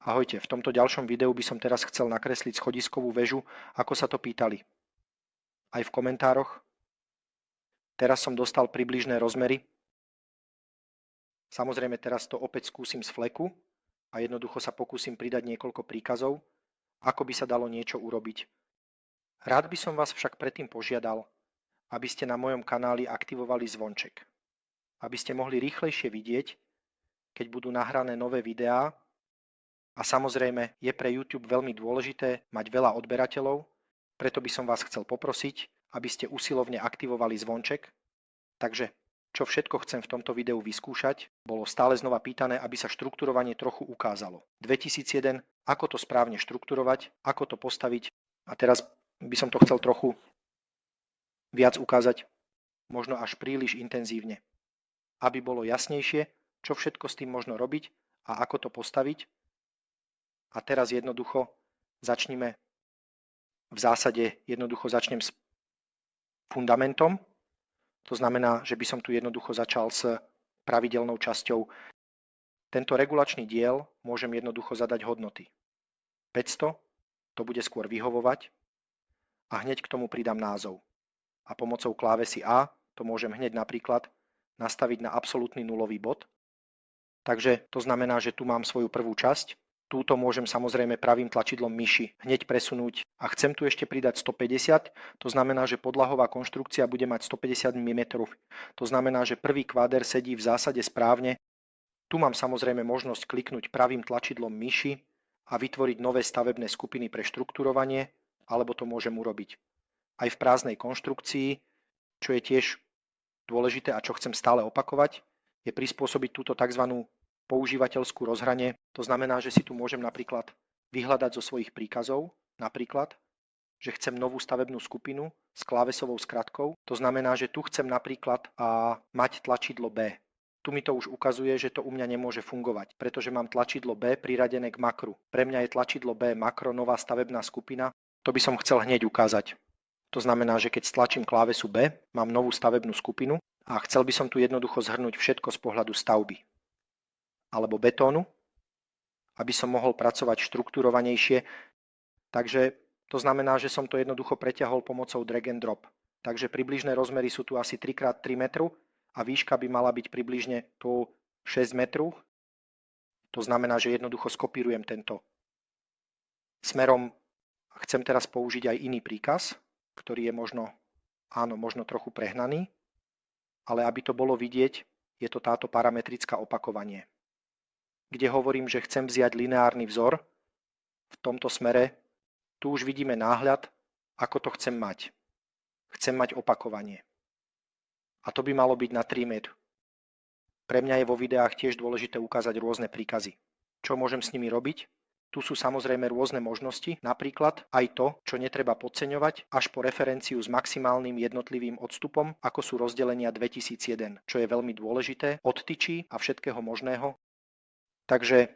Ahojte, v tomto ďalšom videu by som teraz chcel nakresliť schodiskovú väžu, ako sa to pýtali. Aj v komentároch. Teraz som dostal približné rozmery. Samozrejme teraz to opäť skúsim z fleku a jednoducho sa pokúsim pridať niekoľko príkazov, ako by sa dalo niečo urobiť. Rád by som vás však predtým požiadal, aby ste na mojom kanáli aktivovali zvonček. Aby ste mohli rýchlejšie vidieť, keď budú nahrané nové videá. A samozrejme je pre YouTube veľmi dôležité mať veľa odberateľov, preto by som vás chcel poprosiť, aby ste usilovne aktivovali zvonček. Takže čo všetko chcem v tomto videu vyskúšať, bolo stále znova pýtané, aby sa štrukturovanie trochu ukázalo. 2001, ako to správne štrukturovať, ako to postaviť. A teraz by som to chcel trochu viac ukázať, možno až príliš intenzívne. Aby bolo jasnejšie, čo všetko s tým možno robiť a ako to postaviť. A teraz jednoducho začneme, v zásade jednoducho začnem s fundamentom. To znamená, že by som tu jednoducho začal s pravidelnou časťou. Tento regulačný diel môžem jednoducho zadať hodnoty. 500, to bude skôr vyhovovať a hneď k tomu pridám názov. A pomocou klávesy A to môžem hneď napríklad nastaviť na absolútny nulový bod. Takže to znamená, že tu mám svoju prvú časť. Túto môžem samozrejme pravým tlačidlom myši hneď presunúť a chcem tu ešte pridať 150, to znamená, že podlahová konštrukcia bude mať 150 mm. To znamená, že prvý kváder sedí v zásade správne. Tu mám samozrejme možnosť kliknúť pravým tlačidlom myši a vytvoriť nové stavebné skupiny pre štrukturovanie, alebo to môžem urobiť aj v prázdnej konštrukcii, čo je tiež dôležité a čo chcem stále opakovať, je prispôsobiť túto tzv. Používateľskú rozhranie. To znamená, že si tu môžem napríklad vyhľadať zo svojich príkazov, napríklad, že chcem novú stavebnú skupinu s klávesovou skratkou. To znamená, že tu chcem napríklad mať tlačidlo B. Tu mi to už ukazuje, že to u mňa nemôže fungovať, pretože mám tlačidlo B priradené k makru. Pre mňa je tlačidlo B makro nová stavebná skupina. To by som chcel hneď ukázať. To znamená, že keď stlačím klávesu B, mám novú stavebnú skupinu a chcel by som tu jednoducho zhrnúť všetko z pohľadu stavby alebo betónu, aby som mohol pracovať štrukturovanejšie. Takže to znamená, že som to jednoducho preťahol pomocou drag and drop. Takže približné rozmery sú tu asi 3x3 metru a výška by mala byť približne tu 6 metrov. To znamená, že jednoducho skopírujem tento smerom. Chcem teraz použiť aj iný príkaz, ktorý je možno trochu prehnaný, ale aby to bolo vidieť, je to táto parametrická opakovanie, kde hovorím, že chcem vziať lineárny vzor v tomto smere. Tu už vidíme náhľad, ako to chcem mať. Chcem mať opakovanie. A to by malo byť na 3 m. Pre mňa je vo videách tiež dôležité ukázať rôzne príkazy. Čo môžem s nimi robiť? Tu sú samozrejme rôzne možnosti, napríklad aj to, čo netreba podceňovať, až po referenciu s maximálnym jednotlivým odstupom, ako sú rozdelenia 2001, čo je veľmi dôležité, odtyčí a všetkého možného. Takže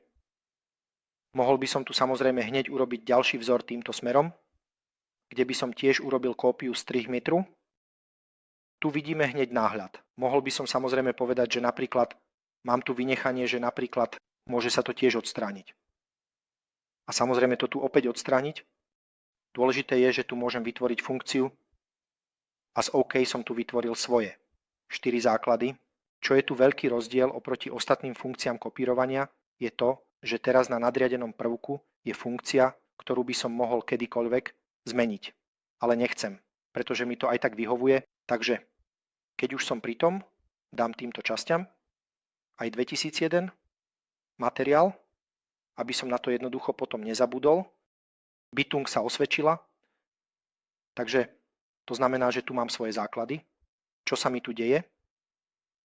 mohol by som tu samozrejme hneď urobiť ďalší vzor týmto smerom, kde by som tiež urobil kópiu z 3 metru. Tu vidíme hneď náhľad. Mohol by som samozrejme povedať, že napríklad mám tu vynechanie, že napríklad môže sa to tiež odstrániť. A samozrejme to tu opäť odstrániť. Dôležité je, že tu môžem vytvoriť funkciu a z OK som tu vytvoril svoje 4 základy. Čo je tu veľký rozdiel oproti ostatným funkciám kopírovania, je to, že teraz na nadriadenom prvku je funkcia, ktorú by som mohol kedykoľvek zmeniť. Ale nechcem, pretože mi to aj tak vyhovuje, takže keď už som pri tom, dám týmto časťam aj 2001 materiál, aby som na to jednoducho potom nezabudol. Bitung sa osvedčila, takže to znamená, že tu mám svoje základy. Čo sa mi tu deje?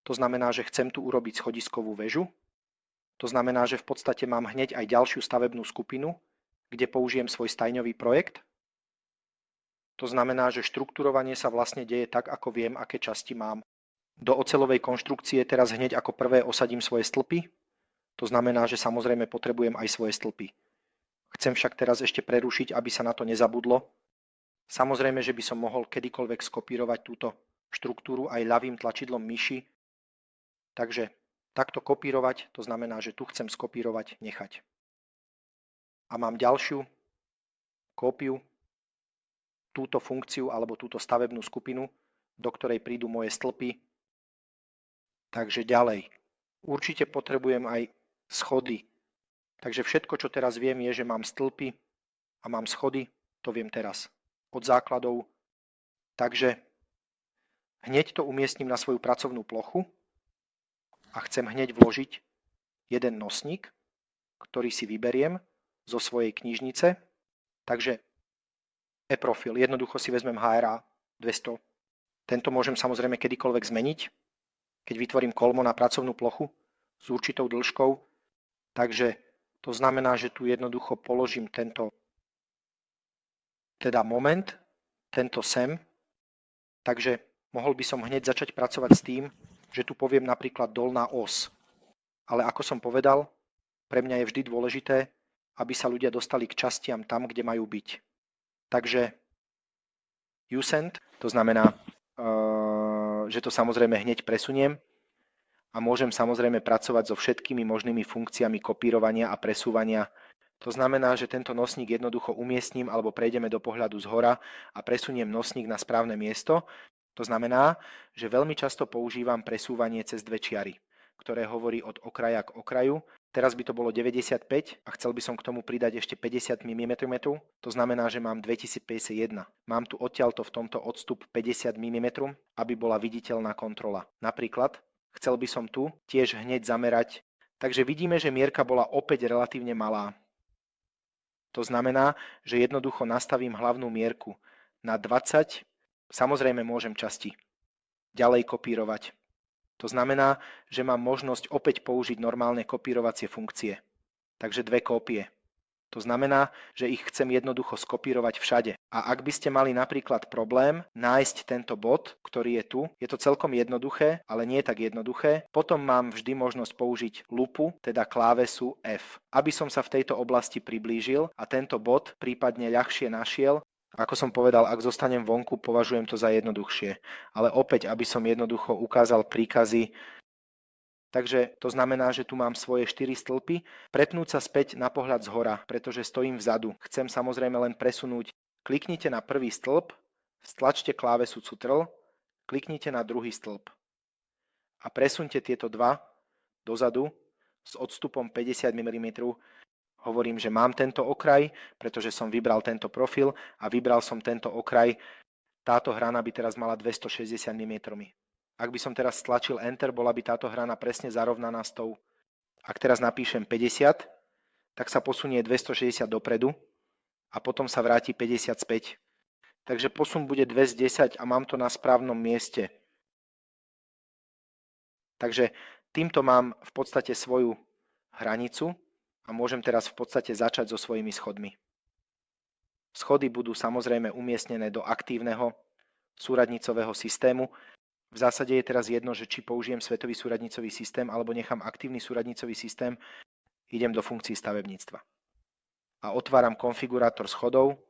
To znamená, že chcem tu urobiť schodiskovú väžu. To znamená, že v podstate mám hneď aj ďalšiu stavebnú skupinu, kde použijem svoj stajňový projekt. To znamená, že štrukturovanie sa vlastne deje tak, ako viem, aké časti mám. Do oceľovej konštrukcie teraz hneď ako prvé osadím svoje stĺpy. To znamená, že samozrejme potrebujem aj svoje stĺpy. Chcem však teraz ešte prerušiť, aby sa na to nezabudlo. Samozrejme, že by som mohol kedykoľvek skopírovať túto štruktúru aj ľavým tlačidlom myši. Takže takto kopírovať, to znamená, že tu chcem skopírovať, nechať. a mám ďalšiu kópiu, túto funkciu alebo túto stavebnú skupinu, do ktorej prídu moje stĺpy. Takže ďalej. Určite potrebujem aj schody. Takže všetko, čo teraz viem, je, že mám stĺpy a mám schody. To viem teraz od základov. Takže hneď to umiestním na svoju pracovnú plochu a chcem hneď vložiť jeden nosník, ktorý si vyberiem zo svojej knižnice. Takže e-profil, jednoducho si vezmem HRA 200. Tento môžem samozrejme kedykoľvek zmeniť, keď vytvorím kolmo na pracovnú plochu s určitou dĺžkou. Takže to znamená, že tu jednoducho položím tento moment, tento sem. Takže mohol by som hneď začať pracovať s tým, že tu poviem napríklad dolná os. Ale ako som povedal, pre mňa je vždy dôležité, aby sa ľudia dostali k častiam tam, kde majú byť. Takže usend, to znamená, že to samozrejme hneď presuniem a môžem samozrejme pracovať so všetkými možnými funkciami kopírovania a presúvania. To znamená, že tento nosník jednoducho umiestním alebo prejdeme do pohľadu zhora a presuniem nosník na správne miesto. To znamená, že veľmi často používam presúvanie cez dve čiary, ktoré hovorí od okraja k okraju. Teraz by to bolo 95 a chcel by som k tomu pridať ešte 50 mm, to znamená, že mám 2051. Mám tu odtiaľto v tomto odstup 50 mm, aby bola viditeľná kontrola. Napríklad, chcel by som tu tiež hneď zamerať, takže vidíme, že mierka bola opäť relatívne malá. To znamená, že jednoducho nastavím hlavnú mierku na 20, samozrejme môžem časti ďalej kopírovať. To znamená, že mám možnosť opäť použiť normálne kopírovacie funkcie. Takže dve kópie. To znamená, že ich chcem jednoducho skopírovať všade. A ak by ste mali napríklad problém nájsť tento bod, ktorý je tu, je to celkom jednoduché, ale nie tak jednoduché. Potom mám vždy možnosť použiť lupu, teda klávesu F. Aby som sa v tejto oblasti priblížil a tento bod prípadne ľahšie našiel. Ako som povedal, ak zostanem vonku, považujem to za jednoduchšie. Ale opäť, aby som jednoducho ukázal príkazy. Takže to znamená, že tu mám svoje 4 stĺpy. Pretnúť sa späť na pohľad zhora, pretože stojím vzadu. Chcem samozrejme len presunúť. Kliknite na prvý stĺp, stlačte klávesu Ctrl, kliknite na druhý stĺp. A presunte tieto dva dozadu s odstupom 50 mm. Hovorím, že mám tento okraj, pretože som vybral tento profil a vybral som tento okraj. Táto hrana by teraz mala 260 mm. Ak by som teraz stlačil Enter, bola by táto hrana presne zarovnaná s tou. Ak teraz napíšem 50, tak sa posunie 260 dopredu a potom sa vráti 50 späť. Takže posun bude 210 a mám to na správnom mieste. Takže týmto mám v podstate svoju hranicu. A môžem teraz v podstate začať so svojimi schodmi. Schody budú samozrejme umiestnené do aktívneho súradnicového systému. V zásade je teraz jedno, že či použijem svetový súradnicový systém alebo nechám aktívny súradnicový systém. Idem do funkcií stavebníctva. A otváram konfigurátor schodov.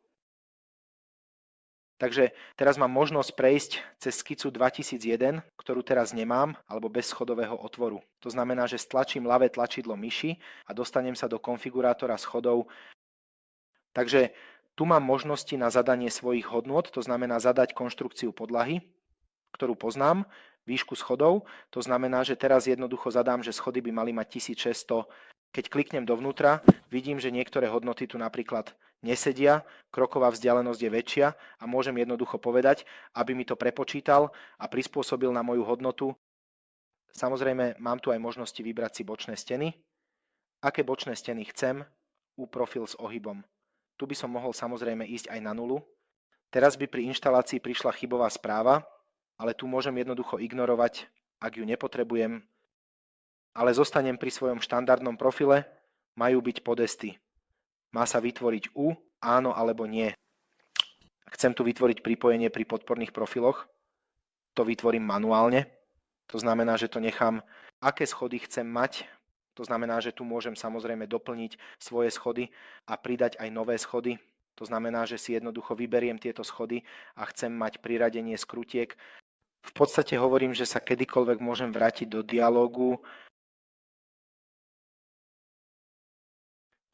Takže teraz mám možnosť prejsť cez skicu 2001, ktorú teraz nemám, alebo bez schodového otvoru. To znamená, že stlačím ľavé tlačidlo myši a dostanem sa do konfigurátora schodov. Takže tu mám možnosti na zadanie svojich hodnôt, to znamená zadať konštrukciu podlahy, ktorú poznám, výšku schodov. To znamená, že teraz jednoducho zadám, že schody by mali mať 1600. Keď kliknem dovnútra, vidím, že niektoré hodnoty tu napríklad nesedia, kroková vzdialenosť je väčšia a môžem jednoducho povedať, aby mi to prepočítal a prispôsobil na moju hodnotu. Samozrejme, mám tu aj možnosti vybrať si bočné steny. Aké bočné steny chcem? Profil s ohybom. Tu by som mohol samozrejme ísť aj na nulu. Teraz by pri inštalácii prišla chybová správa, ale tu môžem jednoducho ignorovať, ak ju nepotrebujem. Ale zostanem pri svojom štandardnom profile, majú byť podesty. Má sa vytvoriť U, áno alebo nie. Chcem tu vytvoriť pripojenie pri podporných profiloch, to vytvorím manuálne. To znamená, že to nechám, aké schody chcem mať. To znamená, že tu môžem samozrejme doplniť svoje schody a pridať aj nové schody. To znamená, že si jednoducho vyberiem tieto schody a chcem mať priradenie skrutiek. V podstate hovorím, že sa kedykoľvek môžem vrátiť do dialógu.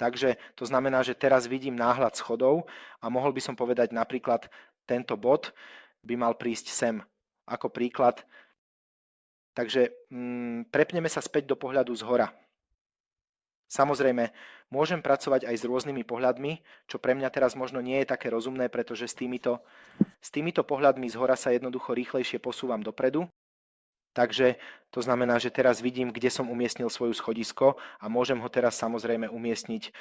Takže to znamená, že teraz vidím náhľad schodov a mohol by som povedať napríklad tento bod by mal prísť sem ako príklad. Takže prepneme sa späť do pohľadu zhora. Samozrejme, môžem pracovať aj s rôznymi pohľadmi, čo pre mňa teraz možno nie je také rozumné, pretože s týmito pohľadmi zhora sa jednoducho rýchlejšie posúvam dopredu. Takže to znamená, že teraz vidím, kde som umiestnil svoju schodisko a môžem ho teraz samozrejme umiestniť.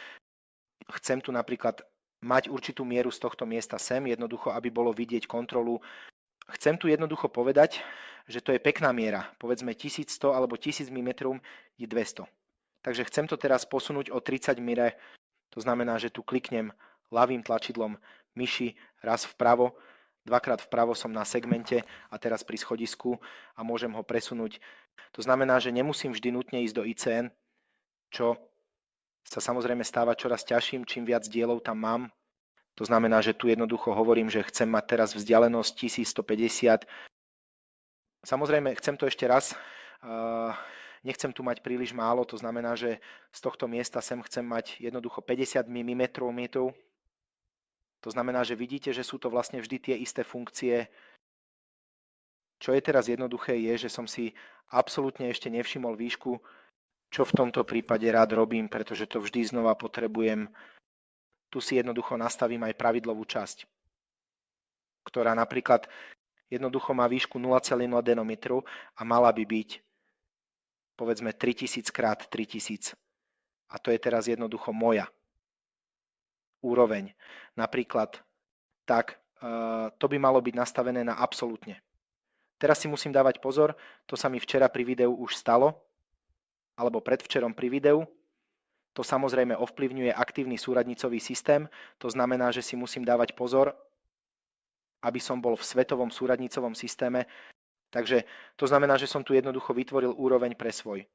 Chcem tu napríklad mať určitú mieru z tohto miesta sem, jednoducho, aby bolo vidieť kontrolu. Chcem tu jednoducho povedať, že to je pekná miera. Povedzme 1100 alebo 1000 mm je 200. Takže chcem to teraz posunúť o 30 mm. To znamená, že tu kliknem ľavým tlačidlom myši raz vpravo, dvakrát vpravo som na segmente a teraz pri schodisku a môžem ho presunúť. To znamená, že nemusím vždy nutne ísť do ICN, čo sa samozrejme stáva čoraz ťažším, čím viac dielov tam mám. To znamená, že tu jednoducho hovorím, že chcem mať teraz vzdialenosť 1150. Samozrejme, chcem to ešte raz. Nechcem tu mať príliš málo, to znamená, že z tohto miesta sem chcem mať jednoducho 50 mm. To znamená, že vidíte, že sú to vlastne vždy tie isté funkcie. Čo je teraz jednoduché je, že som si absolútne ešte nevšimol výšku, čo v tomto prípade rád robím, pretože to vždy znova potrebujem. Tu si jednoducho nastavím aj pravidlovú časť, ktorá napríklad jednoducho má výšku 0,01 m a mala by byť povedzme 3000 x 3000. A to je teraz jednoducho moja úroveň. Napríklad tak, to by malo byť nastavené na absolútne. Teraz si musím dávať pozor, to sa mi včera pri videu už stalo, alebo predvčerom pri videu. To samozrejme ovplyvňuje aktívny súradnicový systém, to znamená, že si musím dávať pozor, aby som bol v svetovom súradnicovom systéme. Takže to znamená, že som tu jednoducho vytvoril úroveň pre svoj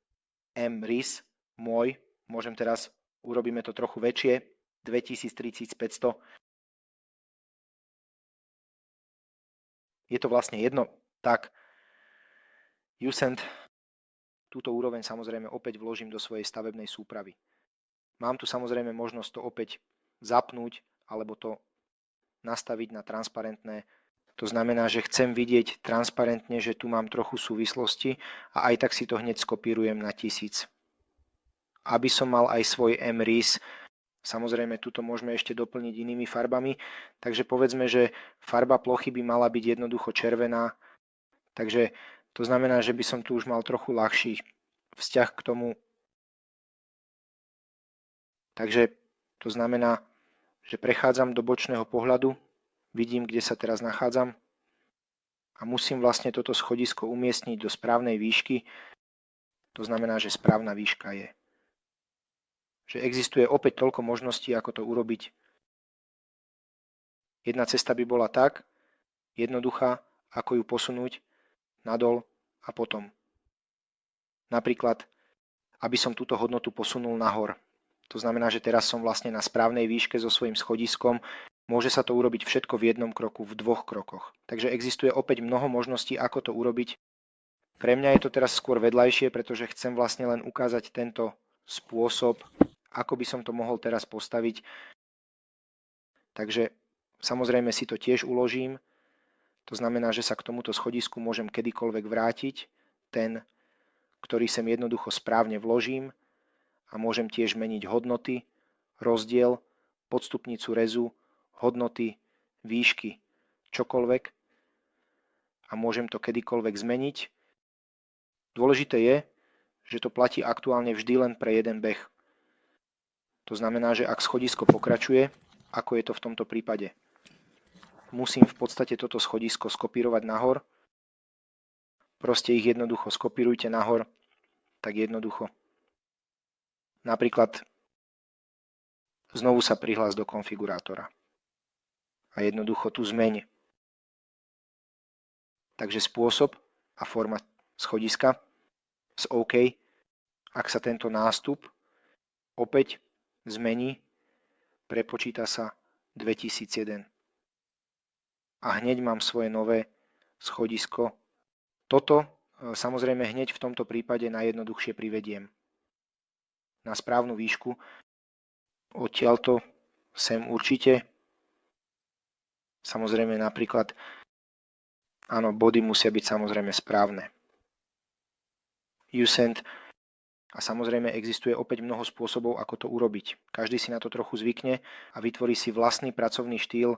MRIS, môj, môžem teraz, urobíme to trochu väčšie, 2000-3500. Je to vlastne jedno, tak USEND, túto úroveň samozrejme opäť vložím do svojej stavebnej súpravy. Mám tu samozrejme možnosť to opäť zapnúť, alebo to nastaviť na transparentné. To znamená, že chcem vidieť transparentne, že tu mám trochu súvislosti a aj tak si to hneď skopírujem na 1000. Aby som mal aj svoj MRIS, samozrejme tuto môžeme ešte doplniť inými farbami, takže povedzme, že farba plochy by mala byť jednoducho červená, takže to znamená, že by som tu už mal trochu ľahší vzťah k tomu. Takže to znamená, že prechádzam do bočného pohľadu, vidím, kde sa teraz nachádzam a musím vlastne toto schodisko umiestniť do správnej výšky. To znamená, že správna výška je. Že existuje opäť toľko možností, ako to urobiť. Jedna cesta by bola tak jednoduchá, ako ju posunúť nadol a potom. Napríklad, aby som túto hodnotu posunul nahor. To znamená, že teraz som vlastne na správnej výške so svojím schodiskom. Môže sa to urobiť všetko v jednom kroku, v dvoch krokoch. Takže existuje opäť mnoho možností, ako to urobiť. Pre mňa je to teraz skôr vedľajšie, pretože chcem vlastne len ukázať tento spôsob, ako by som to mohol teraz postaviť. Takže samozrejme si to tiež uložím. To znamená, že sa k tomuto schodisku môžem kedykoľvek vrátiť. Ten, ktorý sem jednoducho správne vložím. A môžem tiež meniť hodnoty, rozdiel, podstupnicu rezu, hodnoty, výšky, čokoľvek. A môžem to kedykoľvek zmeniť. Dôležité je, že to platí aktuálne vždy len pre jeden beh. To znamená, že ak schodisko pokračuje, ako je to v tomto prípade, musím v podstate toto schodisko skopírovať nahor. Proste ich jednoducho skopírujte nahor, tak jednoducho. Napríklad znovu sa prihlás do konfigurátora a jednoducho tu zmeň. Takže spôsob a forma schodiska z OK, ak sa tento nástup opäť zmení, prepočíta sa 2001. A hneď mám svoje nové schodisko. Toto samozrejme hneď v tomto prípade najjednoduchšie privediem na správnu výšku. odtiaľto sem určite. Samozrejme napríklad, áno, body musia byť samozrejme správne. Usend. A samozrejme existuje opäť mnoho spôsobov, ako to urobiť. Každý si na to trochu zvykne a vytvorí si vlastný pracovný štýl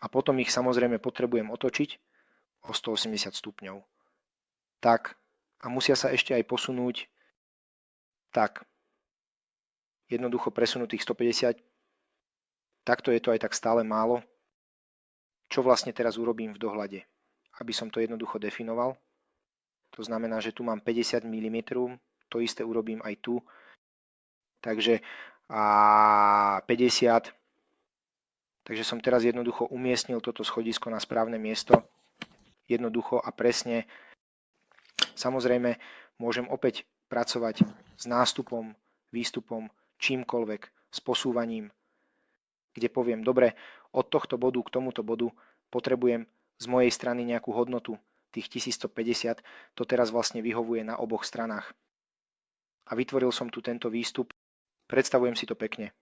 a potom ich samozrejme potrebujem otočiť o 180 stupňov. Tak. A musia sa ešte aj posunúť tak. Jednoducho presunutých 150. Takto je to aj tak stále málo. Čo vlastne teraz urobím v dohľade? Aby som to jednoducho definoval. To znamená, že tu mám 50 mm, to isté urobím aj tu. Takže 50. Takže som teraz jednoducho umiestnil toto schodisko na správne miesto. Jednoducho a presne. Samozrejme, môžem opäť pracovať s nástupom, výstupom, čímkoľvek, s posúvaním, kde poviem, dobre, od tohto bodu k tomuto bodu potrebujem z mojej strany nejakú hodnotu, tých 1150, to teraz vlastne vyhovuje na oboch stranách. A vytvoril som tu tento výstup, predstavujem si to pekne.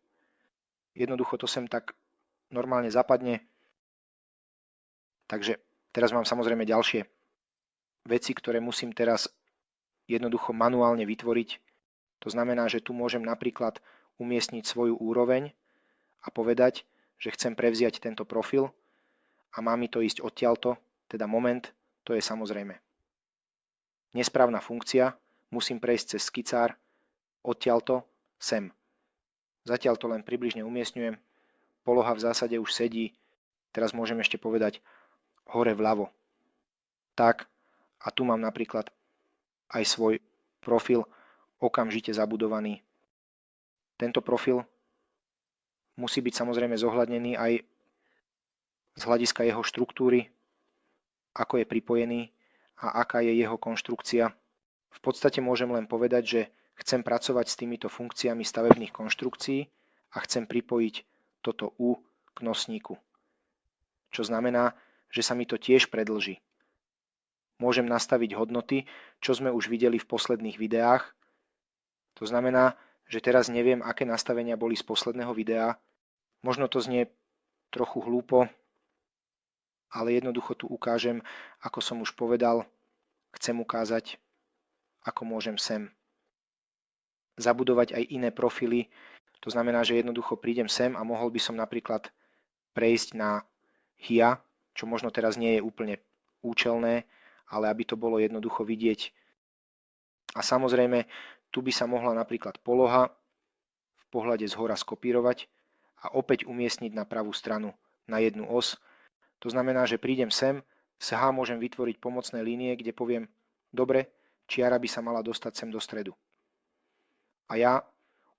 Jednoducho to sem tak normálne zapadne. Takže teraz mám samozrejme ďalšie veci, ktoré musím teraz jednoducho manuálne vytvoriť. To znamená, že tu môžem napríklad umiestniť svoju úroveň a povedať, že chcem prevziať tento profil a má mi to ísť odtiaľto, teda moment, to je samozrejme nesprávna funkcia, musím prejsť cez skicár odtiaľto sem. Zatiaľ to len približne umiestňujem, poloha v zásade už sedí, teraz môžem ešte povedať hore vľavo. Tak, a tu mám napríklad aj svoj profil okamžite zabudovaný. Tento profil musí byť samozrejme zohľadnený aj z hľadiska jeho štruktúry, ako je pripojený a aká je jeho konštrukcia. V podstate môžem len povedať, že chcem pracovať s týmito funkciami stavebných konštrukcií a chcem pripojiť toto U k nosníku. Čo znamená, že sa mi to tiež predĺží. Môžem nastaviť hodnoty, čo sme už videli v posledných videách. To znamená, že teraz neviem, aké nastavenia boli z posledného videa. Možno to znie trochu hlúpo, ale jednoducho tu ukážem, ako som už povedal, chcem ukázať, ako môžem sem zabudovať aj iné profily. To znamená, že jednoducho prídem sem a mohol by som napríklad prejsť na HIA, čo možno teraz nie je úplne účelné, ale aby to bolo jednoducho vidieť. A samozrejme, tu by sa mohla napríklad poloha v pohľade zhora skopírovať a opäť umiestniť na pravú stranu, na jednu os. To znamená, že prídem sem, z H môžem vytvoriť pomocné línie, kde poviem, dobre, čiara by sa mala dostať sem do stredu. A ja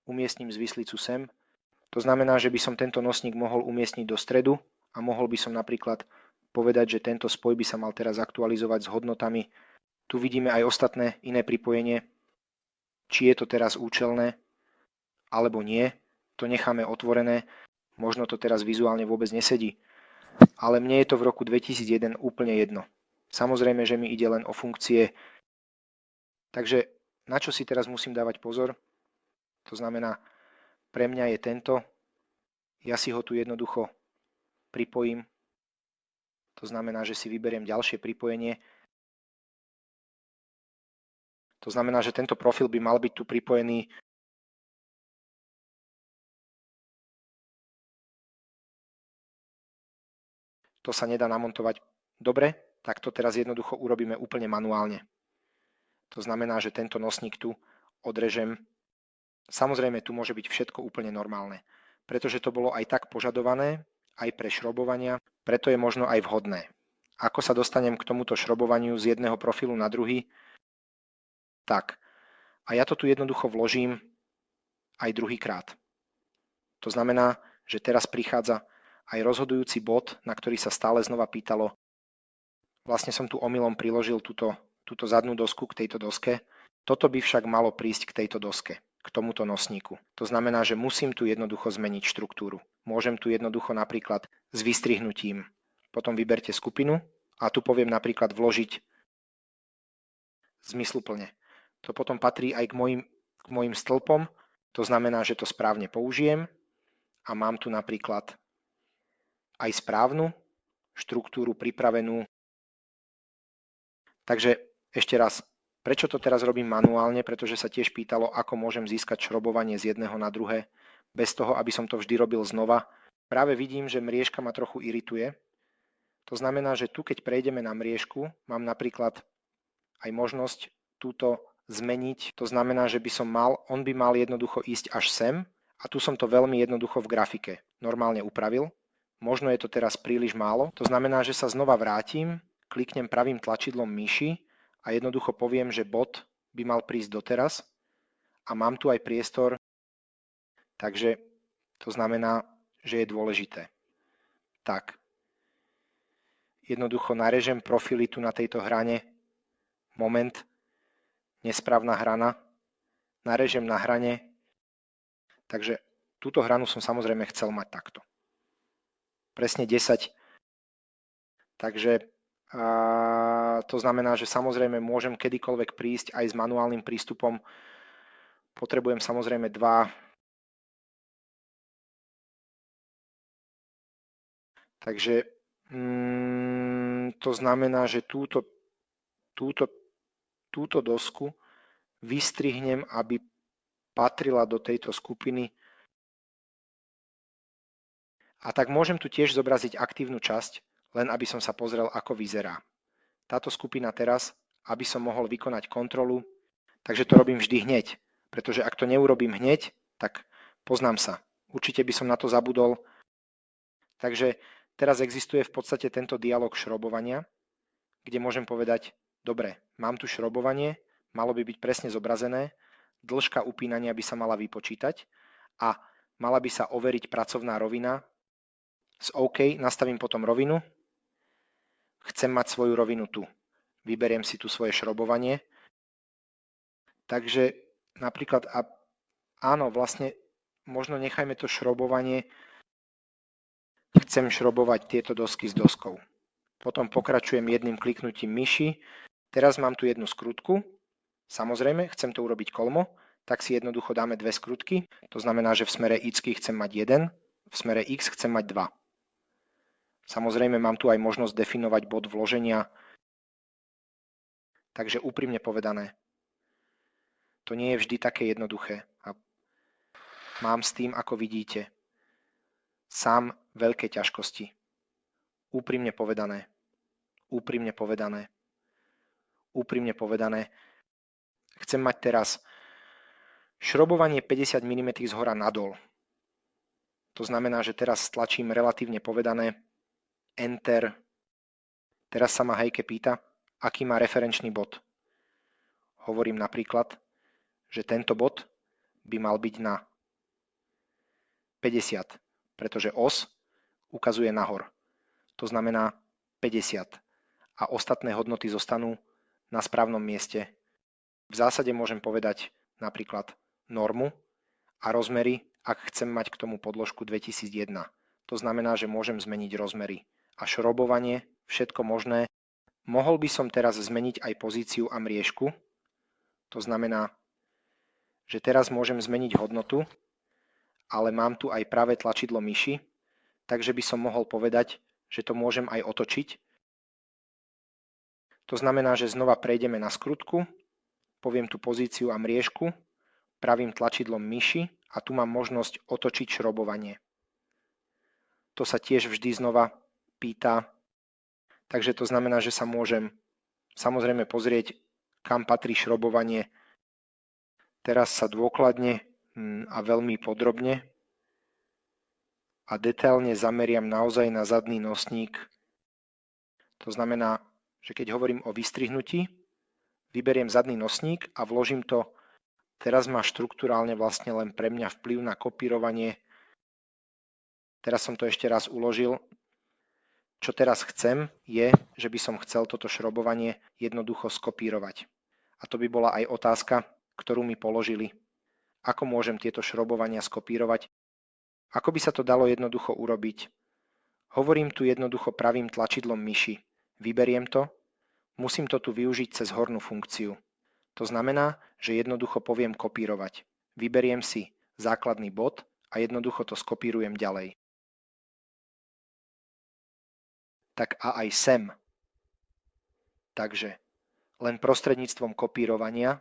umiestním zvislicu sem. To znamená, že by som tento nosník mohol umiestniť do stredu a mohol by som napríklad povedať, že tento spoj by sa mal teraz aktualizovať s hodnotami. Tu vidíme aj ostatné iné pripojenie. Či je to teraz účelné, alebo nie, to necháme otvorené. Možno to teraz vizuálne vôbec nesedí. Ale mne je to v roku 2001 úplne jedno. Samozrejme, že mi ide len o funkcie. Takže na čo si teraz musím dávať pozor? To znamená, pre mňa je tento. Ja si ho tu jednoducho pripojím. To znamená, že si vyberiem ďalšie pripojenie. To znamená, že tento profil by mal byť tu pripojený to sa nedá namontovať. Dobre, tak to teraz jednoducho urobíme úplne manuálne. To znamená, že tento nosník tu odrežem. Samozrejme, tu môže byť všetko úplne normálne, pretože to bolo aj tak požadované, aj pre šrobovania, preto je možno aj vhodné. Ako sa dostanem k tomuto šrobovaniu z jedného profilu na druhý? Tak, a ja to tu jednoducho vložím aj druhýkrát. To znamená, že teraz prichádza aj rozhodujúci bod, na ktorý sa stále znova pýtalo. Vlastne som tu omylom priložil túto zadnú dosku k tejto doske. Toto by však malo prísť k tejto doske, k tomuto nosníku. To znamená, že musím tu jednoducho zmeniť štruktúru. Môžem tu jednoducho napríklad s vystrihnutím. Potom vyberte skupinu a tu poviem napríklad vložiť zmysluplne. To potom patrí aj k mojim stĺpom, To znamená, že to správne použijem a mám tu napríklad aj správnu štruktúru pripravenú. Takže ešte raz, prečo to teraz robím manuálne? Pretože sa tiež pýtalo, ako môžem získať šrobovanie z jedného na druhé, bez toho, aby som to vždy robil znova. Práve vidím, že mriežka ma trochu irituje. To znamená, že tu, keď prejdeme na mriežku, mám napríklad aj možnosť túto zmeniť. To znamená, že on by mal jednoducho ísť až sem a tu som to veľmi jednoducho v grafike normálne upravil. Možno je to teraz príliš málo. To znamená, že sa znova vrátim, kliknem pravým tlačidlom myši a jednoducho poviem, že bod by mal prísť doteraz a mám tu aj priestor, takže to znamená, že je dôležité. Tak, jednoducho narežem profily tu na tejto hrane. Moment, nesprávna hrana, narežem na hrane, takže túto hranu som samozrejme chcel mať takto. Presne 10, takže to znamená, že samozrejme môžem kedykoľvek prísť aj s manuálnym prístupom, potrebujem samozrejme 2, takže to znamená, že túto dosku vystrihnem, aby patrila do tejto skupiny. A tak môžem tu tiež zobraziť aktívnu časť, len aby som sa pozrel, ako vyzerá. Táto skupina teraz, aby som mohol vykonať kontrolu, takže to robím vždy hneď, pretože ak to neurobím hneď, tak poznám sa. Určite by som na to zabudol. Takže teraz existuje v podstate tento dialog šrobovania, kde môžem povedať, dobre, mám tu šrobovanie, malo by byť presne zobrazené, dĺžka upínania by sa mala vypočítať a mala by sa overiť pracovná rovina. Z OK nastavím potom rovinu. Chcem mať svoju rovinu tu. Vyberiem si tu svoje šrobovanie. Takže napríklad, áno, vlastne možno nechajme to šrobovanie. Chcem šrobovať tieto dosky s doskou. Potom pokračujem jedným kliknutím myši. Teraz mám tu jednu skrutku. Samozrejme, chcem to urobiť kolmo, tak si jednoducho dáme 2 skrutky. To znamená, že v smere X chcem mať 1, v smere X chcem mať 2. Samozrejme, mám tu aj možnosť definovať bod vloženia. Takže úprimne povedané, to nie je vždy také jednoduché. A mám s tým, ako vidíte, sám veľké ťažkosti. Úprimne povedané, chcem mať teraz šrobovanie 50 mm z hora nadol. To znamená, že teraz stlačím relatívne povedané Enter. Teraz sa ma Heike pýta, aký má referenčný bod. Hovorím napríklad, že tento bod by mal byť na 50, pretože os ukazuje nahor. To znamená 50 a ostatné hodnoty zostanú na správnom mieste. V zásade môžem povedať napríklad normu a rozmery, ak chcem mať k tomu podložku 2001. To znamená, že môžem zmeniť rozmery a šrobovanie, všetko možné. Mohol by som teraz zmeniť aj pozíciu a mriežku. To znamená, že teraz môžem zmeniť hodnotu, ale mám tu aj pravé tlačidlo myši, takže by som mohol povedať, že to môžem aj otočiť. To znamená, že znova prejdeme na skrutku, poviem tu pozíciu a mriežku, pravým tlačidlom myši a tu mám možnosť otočiť šrobovanie. To sa tiež vždy znova pýta, takže to znamená, že sa môžem samozrejme pozrieť, kam patrí šrobovanie. Teraz sa dôkladne a veľmi podrobne a detailne zameriam naozaj na zadný nosník. To znamená, že keď hovorím o vystrihnutí, vyberiem zadný nosník a vložím to. Teraz má štruktúrálne vlastne len pre mňa vplyv na kopírovanie. Teraz som to ešte raz uložil. Čo teraz chcem je, že by som chcel toto šrobovanie jednoducho skopírovať. A to by bola aj otázka, ktorú mi položili. Ako môžem tieto šrobovania skopírovať? Ako by sa to dalo jednoducho urobiť? Hovorím tu jednoducho pravým tlačidlom myši. Vyberiem to, musím to tu využiť cez hornú funkciu. To znamená, že jednoducho poviem kopírovať. Vyberiem si základný bod a jednoducho to skopírujem ďalej. Tak a aj sem. Takže len prostredníctvom kopírovania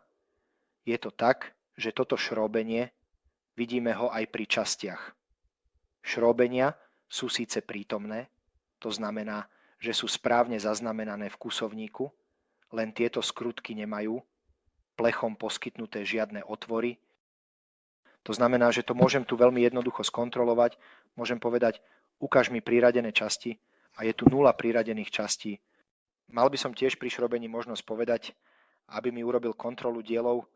je to tak, že toto šróbenie vidíme ho aj pri častiach. Šróbenia sú síce prítomné, to znamená, že sú správne zaznamenané v kusovníku, len tieto skrutky nemajú plechom poskytnuté žiadne otvory. To znamená, že to môžem tu veľmi jednoducho skontrolovať. Môžem povedať, ukáž mi priradené časti a je tu 0 priradených častí. Mal by som tiež pri šrobení možnosť povedať, aby mi urobil kontrolu dielov.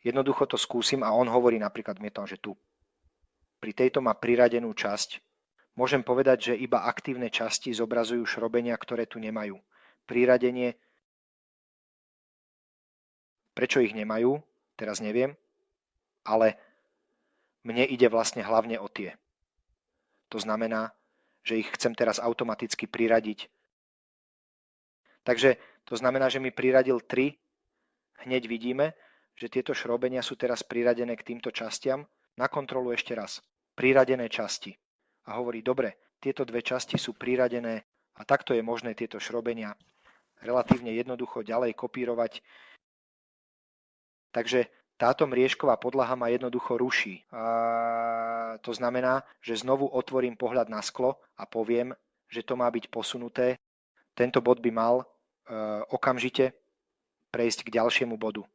Jednoducho to skúsim a on hovorí napríklad mi to, že tu. Pri tejto má priradenú časť. Môžem povedať, že iba aktívne časti zobrazujú šrobenia, ktoré tu nemajú. Priradenie. Prečo ich nemajú? Teraz neviem. Ale mne ide vlastne hlavne o tie. To znamená, že ich chcem teraz automaticky priradiť. Takže to znamená, že mi priradil 3. Hneď vidíme, že tieto šrobenia sú teraz priradené k týmto častiam. Na kontrolu ešte raz. Priradené časti. A hovorí, dobre, tieto 2 časti sú priradené a takto je možné tieto šrobenia relatívne jednoducho ďalej kopírovať. Takže táto mriežková podlaha ma jednoducho ruší. To znamená, že znovu otvorím pohľad na sklo a poviem, že to má byť posunuté. Tento bod by mal okamžite prejsť k ďalšiemu bodu.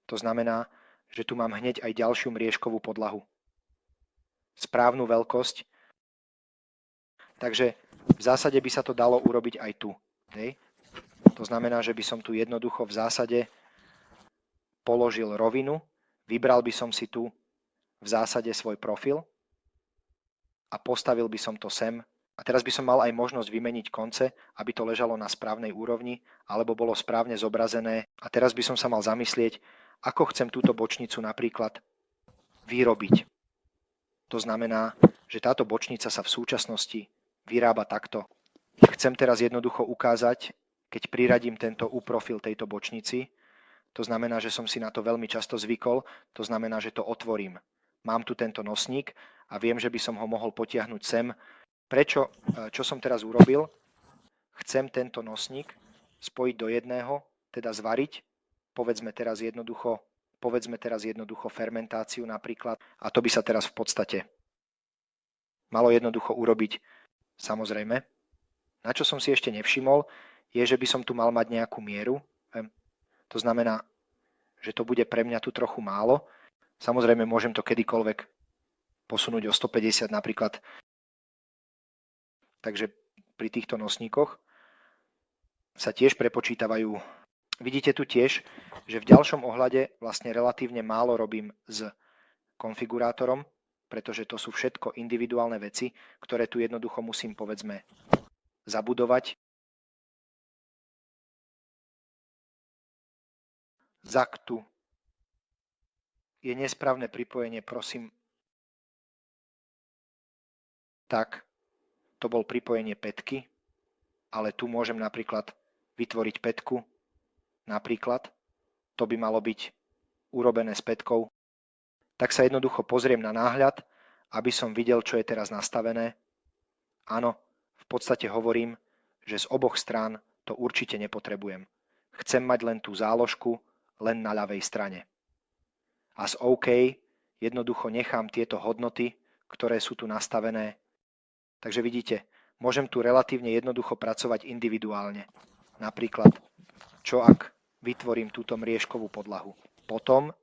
To znamená, že tu mám hneď aj ďalšiu mriežkovú podlahu. Správnu veľkosť. Takže v zásade by sa to dalo urobiť aj tu. Hej. To znamená, že by som tu jednoducho v zásade položil rovinu, vybral by som si tu v zásade svoj profil a postavil by som to sem. A teraz by som mal aj možnosť vymeniť konce, aby to ležalo na správnej úrovni alebo bolo správne zobrazené. A teraz by som sa mal zamyslieť, ako chcem túto bočnicu napríklad vyrobiť. To znamená, že táto bočnica sa v súčasnosti vyrába takto. Chcem teraz jednoducho ukázať, keď priradím tento U-profil tejto bočnici, to znamená, že som si na to veľmi často zvykol, to znamená, že to otvorím. Mám tu tento nosník a viem, že by som ho mohol potiahnuť sem. Prečo? Čo som teraz urobil? Chcem tento nosník spojiť do jedného, teda zvariť, povedzme teraz jednoducho fermentáciu napríklad. A to by sa teraz v podstate malo jednoducho urobiť. Samozrejme, na čo som si ešte nevšimol, je, že by som tu mal mať nejakú mieru. To znamená, že to bude pre mňa tu trochu málo. Samozrejme, môžem to kedykoľvek posunúť o 150 napríklad. Takže pri týchto nosníkoch sa tiež prepočítavajú. Vidíte tu tiež, že v ďalšom ohľade vlastne relatívne málo robím s konfigurátorom, pretože to sú všetko individuálne veci, ktoré tu jednoducho musím, povedzme, zabudovať. Zaktu je nesprávne pripojenie, prosím. Tak, to bol pripojenie pätky, ale tu môžem napríklad vytvoriť pätku. Napríklad, to by malo byť urobené s pätkou. Tak sa jednoducho pozriem na náhľad, aby som videl, čo je teraz nastavené. Áno, v podstate hovorím, že z oboch strán to určite nepotrebujem. Chcem mať len tú záložku, len na ľavej strane. A z OK jednoducho nechám tieto hodnoty, ktoré sú tu nastavené. Takže vidíte, môžem tu relatívne jednoducho pracovať individuálne. Napríklad, čo ak vytvorím túto mriežkovú podlahu. Potom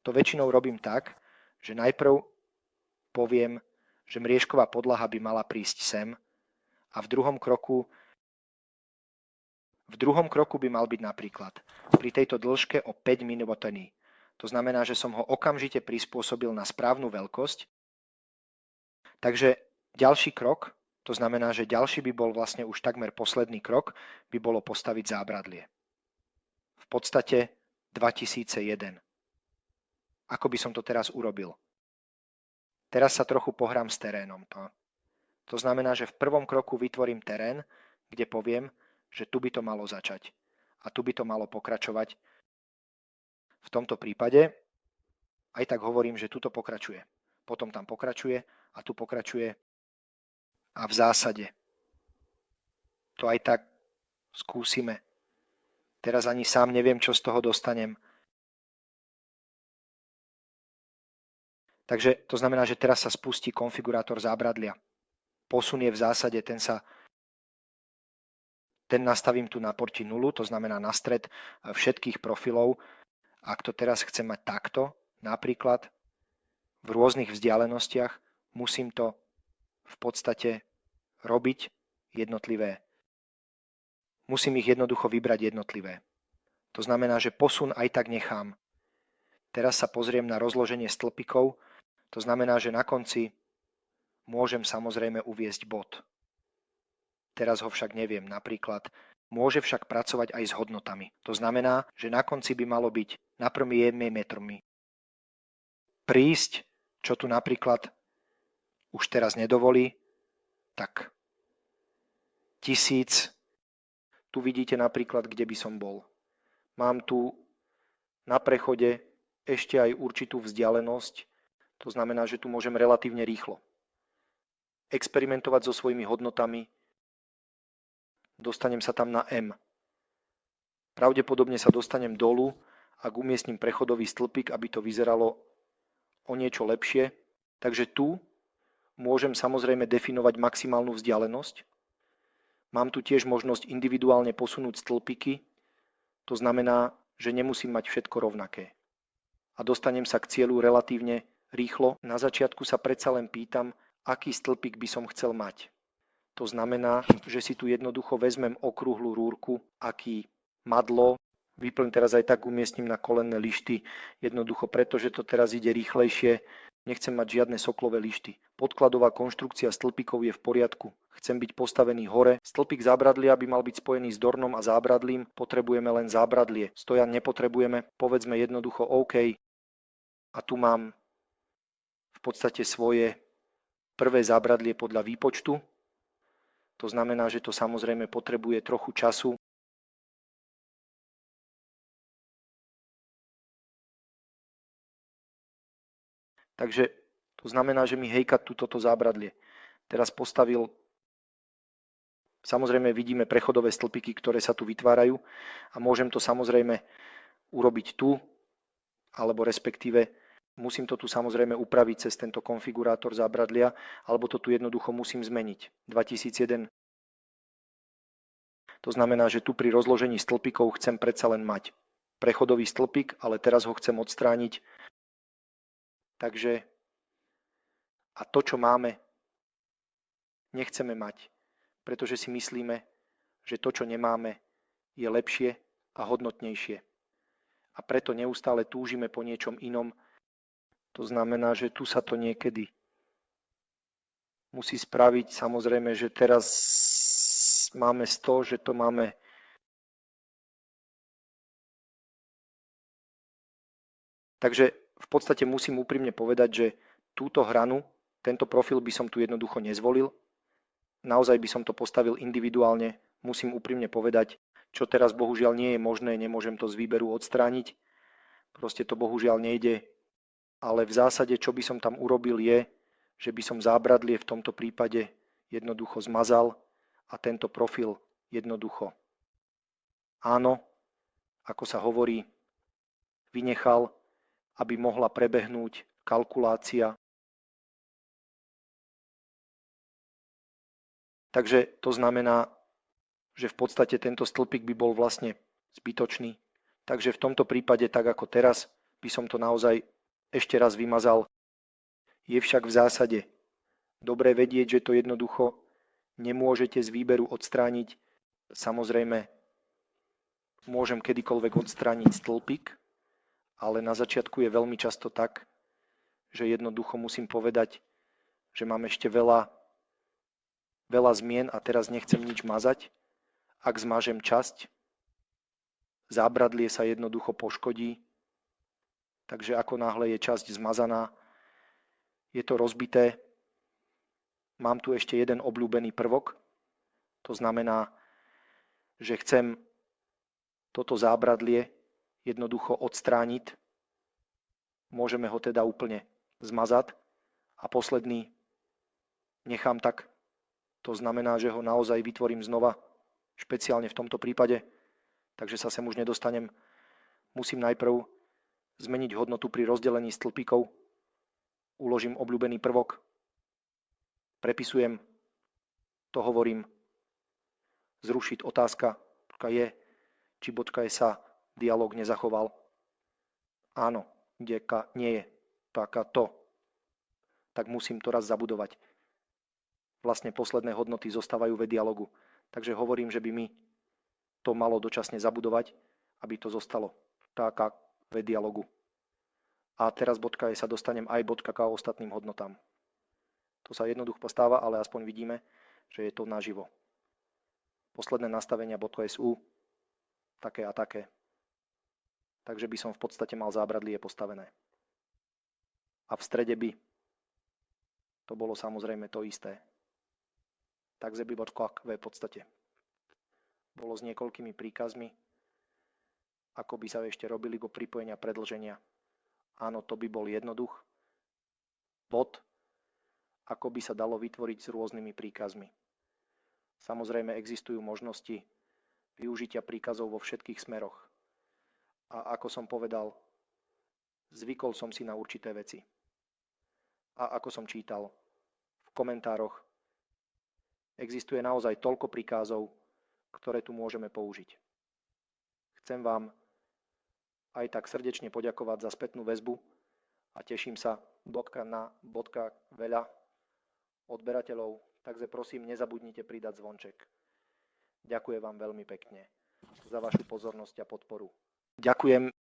to väčšinou robím tak, že najprv poviem, že mriežková podlaha by mala prísť sem a v druhom kroku by mal byť napríklad pri tejto dĺžke o 5 mm. To znamená, že som ho okamžite prispôsobil na správnu veľkosť. Takže ďalší krok, to znamená, že ďalší by bol vlastne už takmer posledný krok, by bolo postaviť zábradlie. V podstate 2001. Ako by som to teraz urobil? Teraz sa trochu pohrám s terénom. To znamená, že v prvom kroku vytvorím terén, kde poviem, že tu by to malo začať a tu by to malo pokračovať. V tomto prípade aj tak hovorím, že tuto pokračuje. Potom tam pokračuje a tu pokračuje a v zásade to aj tak skúsime. Teraz ani sám neviem, čo z toho dostanem. Takže to znamená, že teraz sa spustí konfigurátor zábradlia. Posun je v zásade, ten nastavím tu na porti 0, to znamená na stred všetkých profilov. Ak to teraz chcem mať takto, napríklad v rôznych vzdialenostiach, musím to v podstate robiť jednotlivé. Musím ich jednoducho vybrať jednotlivé. To znamená, že posun aj tak nechám. Teraz sa pozriem na rozloženie stĺpikov, to znamená, že na konci môžem samozrejme uviesť bod. Teraz ho však neviem. Napríklad môže však pracovať aj s hodnotami. To znamená, že na konci by malo byť na prvými 1 metrmi prísť, čo tu napríklad už teraz nedovolí, tak 1000. Tu vidíte napríklad, kde by som bol. Mám tu na prechode ešte aj určitú vzdialenosť, to znamená, že tu môžem relatívne rýchlo experimentovať so svojimi hodnotami. Dostanem sa tam na M. Pravdepodobne sa dostanem dolu, ak umiestním prechodový stĺpik, aby to vyzeralo o niečo lepšie. Takže tu môžem samozrejme definovať maximálnu vzdialenosť. Mám tu tiež možnosť individuálne posunúť stĺpiky, to znamená, že nemusím mať všetko rovnaké. A dostanem sa k cieľu relatívne rýchlo. Na začiatku sa predsa len pýtam, aký stĺpik by som chcel mať. To znamená, že si tu jednoducho vezmem okrúhlu rúrku, aký madlo, vyplň teraz aj tak umiestním na kolenné lišty, jednoducho pretože to teraz ide rýchlejšie, nechcem mať žiadne soklové lišty. Podkladová konštrukcia stĺpikov je v poriadku. Chcem byť postavený hore. Stĺpik zábradlia by mal byť spojený s dornom a zábradlím. Potrebujeme len zábradlie. Stojan nepotrebujeme. Povedzme jednoducho OK. A tu mám v podstate svoje prvé zábradlie podľa výpočtu. To znamená, že to samozrejme potrebuje trochu času. Takže to znamená, že mi hejka toto zábradlie. Teraz postavil, samozrejme vidíme prechodové stĺpiky, ktoré sa tu vytvárajú a môžem to samozrejme urobiť tu, alebo respektíve musím to tu samozrejme upraviť cez tento konfigurátor zábradlia, alebo to tu jednoducho musím zmeniť. 2001. To znamená, že tu pri rozložení stĺpikov chcem predsa len mať prechodový stĺpik, ale teraz ho chcem odstrániť. Takže a to, čo máme, nechceme mať, pretože si myslíme, že to, čo nemáme, je lepšie a hodnotnejšie. A preto neustále túžime po niečom inom. To znamená, že tu sa to niekedy musí spraviť. Samozrejme, že teraz máme 100, že to máme takže v podstate musím úprimne povedať, že túto hranu, tento profil by som tu jednoducho nezvolil. Naozaj by som to postavil individuálne. Musím úprimne povedať, čo teraz bohužiaľ nie je možné, nemôžem to z výberu odstrániť. Proste to bohužiaľ nejde. Ale v zásade, čo by som tam urobil je, že by som zábradlie v tomto prípade jednoducho zmazal a tento profil jednoducho áno, ako sa hovorí, vynechal, aby mohla prebehnúť kalkulácia. Takže to znamená, že v podstate tento stĺpik by bol vlastne zbytočný. Takže v tomto prípade, tak ako teraz, by som to naozaj ešte raz vymazal. Je však v zásade dobre vedieť, že to jednoducho nemôžete z výberu odstrániť. Samozrejme, môžem kedykoľvek odstrániť stĺpik, ale na začiatku je veľmi často tak, že jednoducho musím povedať, že mám ešte veľa zmien a teraz nechcem nič mazať. Ak zmažem časť, zábradlie sa jednoducho poškodí, takže ako náhle je časť zmazaná, je to rozbité. Mám tu ešte jeden obľúbený prvok, to znamená, že chcem toto zábradlie jednoducho odstrániť Môžeme ho teda úplne zmazať a posledný nechám tak. To znamená, že ho naozaj vytvorím znova, špeciálne v tomto prípade, takže sa sem už nedostanem. Musím najprv zmeniť hodnotu pri rozdelení stĺpikov. Uložím obľúbený prvok, prepisujem, to hovorím, zrušiť otázka je, či bodka je sa dialog nezachoval. Áno, deka nie je, taká to. Tak musím to raz zabudovať. Vlastne posledné hodnoty zostávajú ve dialogu, takže hovorím, že by mi to malo dočasne zabudovať, aby to zostalo taká ve dialogu. A teraz bodka je sa dostanem aj bodka k ostatným hodnotám. To sa jednoducho stáva, ale aspoň vidíme, že je to naživo. Posledné nastavenia bodka SU, také a také. Takže by som v podstate mal zábradlie postavené. A v strede by to bolo samozrejme to isté. Takže by bodka v podstate bolo s niekoľkými príkazmi, ako by sa ešte robili go pripojenia predĺženia. Áno, to by bol jednoduch bod, ako by sa dalo vytvoriť s rôznymi príkazmi. Samozrejme existujú možnosti využitia príkazov vo všetkých smeroch. A ako som povedal, zvykol som si na určité veci. A ako som čítal v komentároch, existuje naozaj toľko príkazov, ktoré tu môžeme použiť. Chcem vám aj tak srdečne poďakovať za spätnú väzbu a teším sa na veľa odberateľov, takže prosím, nezabudnite pridať zvonček. Ďakujem vám veľmi pekne za vašu pozornosť a podporu. Ďakujem